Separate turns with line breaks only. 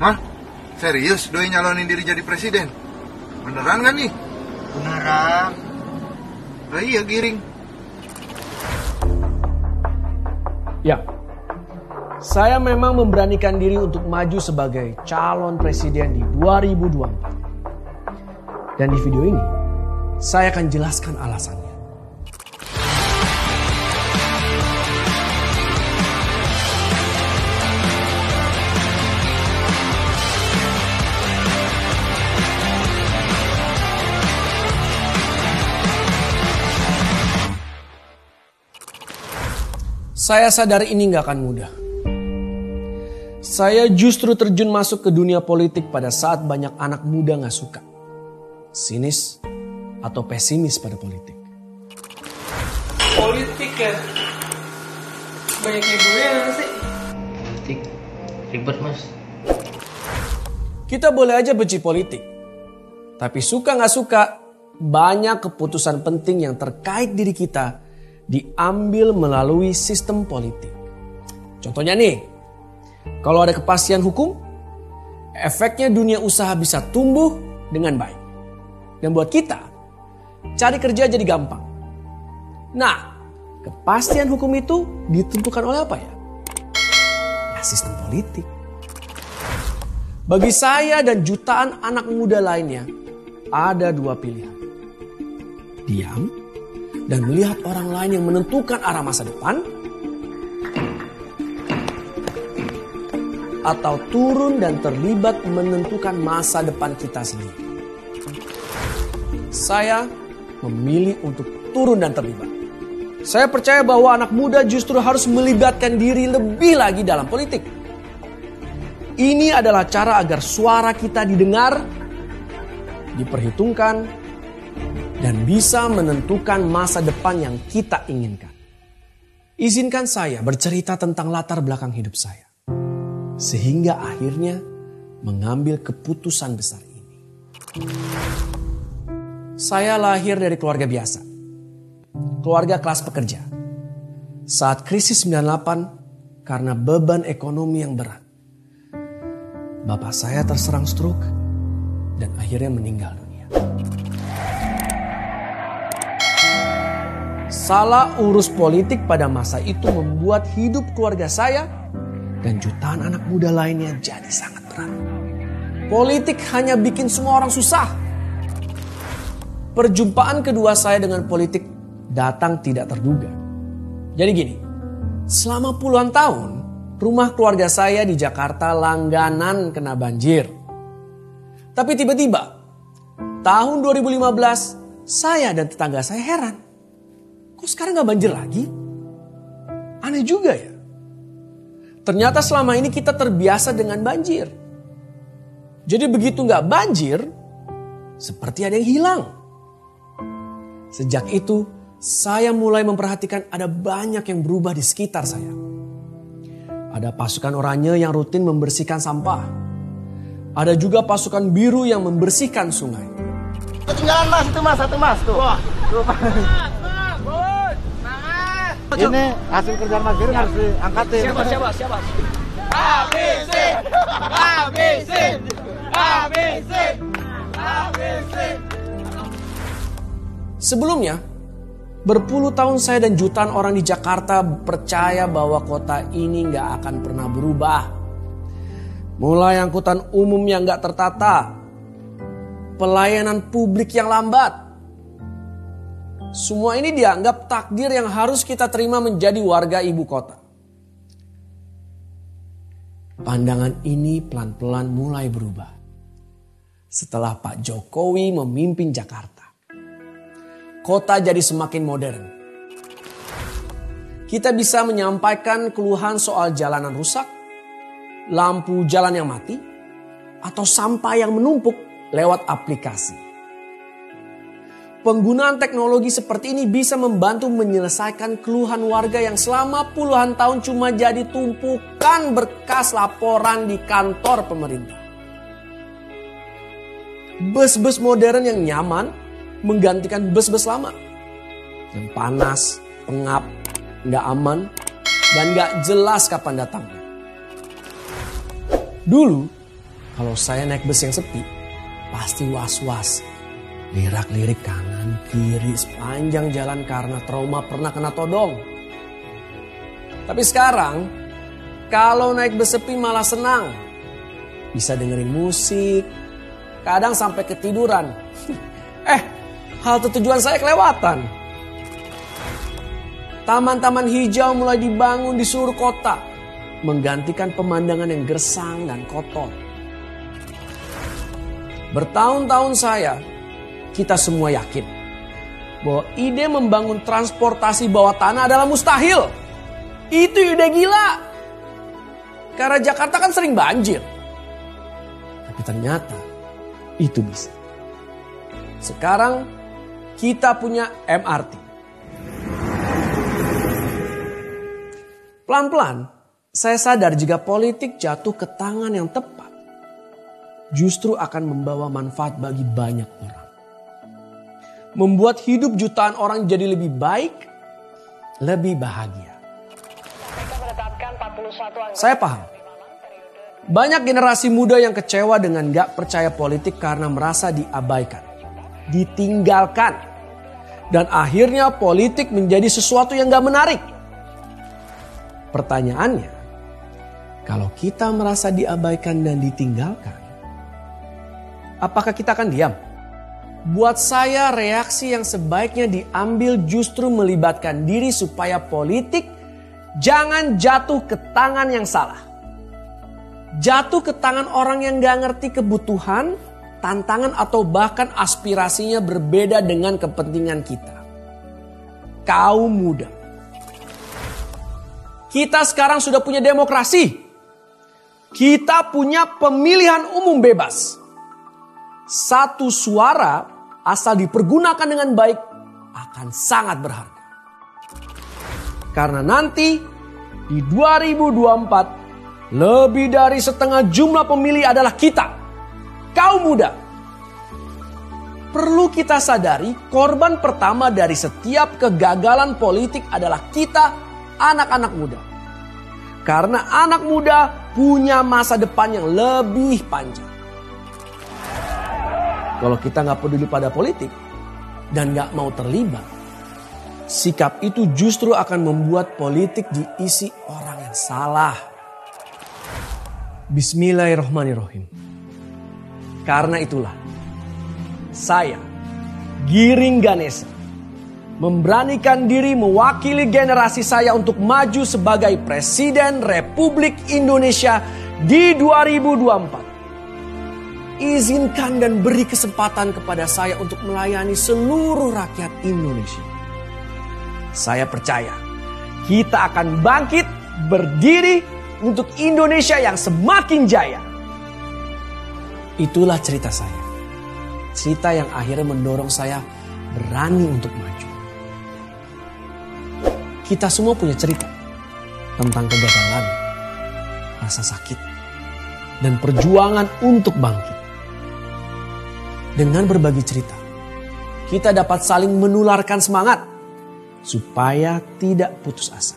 Hah? Serius doi nyalonin diri jadi presiden? Beneran gak nih?
Beneran.
Lah iya Giring.
Ya, saya memang memberanikan diri untuk maju sebagai calon presiden di 2024. Dan di video ini, saya akan jelaskan alasannya. Saya sadar ini gak akan mudah. Saya justru terjun masuk ke dunia politik pada saat banyak anak muda gak suka, sinis, atau pesimis pada politik.
Politik ya? Banyak ibunya gak sih?
Politik ribet mas.
Kita boleh aja benci politik, tapi suka gak suka, banyak keputusan penting yang terkait diri kita diambil melalui sistem politik. Contohnya nih, kalau ada kepastian hukum, efeknya dunia usaha bisa tumbuh dengan baik. Dan buat kita, cari kerja jadi gampang. Nah, kepastian hukum itu ditentukan oleh apa ya? Ya, sistem politik. Bagi saya dan jutaan anak muda lainnya, ada dua pilihan. Diam dan melihat orang lain yang menentukan arah masa depan, atau turun dan terlibat menentukan masa depan kita sendiri. Saya memilih untuk turun dan terlibat. Saya percaya bahwa anak muda justru harus melibatkan diri lebih lagi dalam politik. Ini adalah cara agar suara kita didengar, diperhitungkan, dan bisa menentukan masa depan yang kita inginkan. Izinkan saya bercerita tentang latar belakang hidup saya, sehingga akhirnya mengambil keputusan besar ini. Saya lahir dari keluarga biasa, keluarga kelas pekerja. Saat krisis 98 karena beban ekonomi yang berat, bapak saya terserang stroke dan akhirnya meninggal dunia. Salah urus politik pada masa itu membuat hidup keluarga saya dan jutaan anak muda lainnya jadi sangat berat. Politik hanya bikin semua orang susah. Perjumpaan kedua saya dengan politik datang tidak terduga. Jadi gini, selama puluhan tahun rumah keluarga saya di Jakarta langganan kena banjir. Tapi tiba-tiba tahun 2015 saya dan tetangga saya heran. Kok sekarang gak banjir lagi? Aneh juga ya. Ternyata selama ini kita terbiasa dengan banjir. Jadi begitu gak banjir, seperti ada yang hilang. Sejak itu, saya mulai memperhatikan ada banyak yang berubah di sekitar saya. Ada pasukan oranye yang rutin membersihkan sampah. Ada juga pasukan biru yang membersihkan sungai.
Ketinggalan mas, itu mas, satu mas tuh. Wah, tuh mas. Ini hasil kerjaan Mas Giring harus diangkatin.
Siapa? Habisin!
Sebelumnya, berpuluh tahun saya dan jutaan orang di Jakarta percaya bahwa kota ini gak akan pernah berubah. Mulai angkutan umum yang gak tertata, pelayanan publik yang lambat. Semua ini dianggap takdir yang harus kita terima menjadi warga ibu kota. Pandangan ini pelan-pelan mulai berubah setelah Pak Jokowi memimpin Jakarta. Kota jadi semakin modern. Kita bisa menyampaikan keluhan soal jalanan rusak, lampu jalan yang mati, atau sampah yang menumpuk lewat aplikasi. Penggunaan teknologi seperti ini bisa membantu menyelesaikan keluhan warga yang selama puluhan tahun cuma jadi tumpukan berkas laporan di kantor pemerintah. Bus-bus modern yang nyaman menggantikan bus-bus lama. Yang panas, pengap, gak aman, dan gak jelas kapan datangnya. Dulu, Kalau saya naik bus yang sepi, pasti was-was. Lirak-lirik kanan, kiri, sepanjang jalan karena trauma pernah kena todong. Tapi sekarang, kalau naik bus sepi malah senang. Bisa dengerin musik, kadang sampai ketiduran. Halte tujuan saya kelewatan. Taman-taman hijau mulai dibangun di seluruh kota, menggantikan pemandangan yang gersang dan kotor. Bertahun-tahun kita semua yakin bahwa ide membangun transportasi bawah tanah adalah mustahil. Itu ide gila. Karena Jakarta kan sering banjir. Tapi ternyata itu bisa. Sekarang kita punya MRT. Pelan-pelan saya sadar jika politik jatuh ke tangan yang tepat, justru akan membawa manfaat bagi banyak orang. Membuat hidup jutaan orang jadi lebih baik, lebih bahagia. Saya paham. Banyak generasi muda yang kecewa dengan gak percaya politik karena merasa diabaikan, ditinggalkan. Dan akhirnya politik menjadi sesuatu yang gak menarik. Pertanyaannya, kalau kita merasa diabaikan dan ditinggalkan, apakah kita akan diam? Buat saya reaksi yang sebaiknya diambil justru melibatkan diri supaya politik jangan jatuh ke tangan yang salah. Jatuh ke tangan orang yang gak ngerti kebutuhan, tantangan atau bahkan aspirasinya berbeda dengan kepentingan kita. Kaum muda. Kita sekarang sudah punya demokrasi. Kita punya pemilihan umum bebas. Satu suara asal dipergunakan dengan baik akan sangat berharga. Karena nanti di 2024 lebih dari setengah jumlah pemilih adalah kita, kaum muda. Perlu kita sadari korban pertama dari setiap kegagalan politik adalah kita, anak-anak muda. Karena anak muda punya masa depan yang lebih panjang. Kalau kita gak peduli pada politik dan gak mau terlibat, sikap itu justru akan membuat politik diisi orang yang salah. Bismillahirrahmanirrahim. Karena itulah, saya, Giring Ganesha, memberanikan diri mewakili generasi saya untuk maju sebagai Presiden Republik Indonesia di 2024. Izinkan dan beri kesempatan kepada saya untuk melayani seluruh rakyat Indonesia. Saya percaya kita akan bangkit berdiri untuk Indonesia yang semakin jaya. Itulah cerita saya. Cerita yang akhirnya mendorong saya berani untuk maju. Kita semua punya cerita tentang kegagalan, rasa sakit, dan perjuangan untuk bangkit. Dengan berbagi cerita, kita dapat saling menularkan semangat supaya tidak putus asa.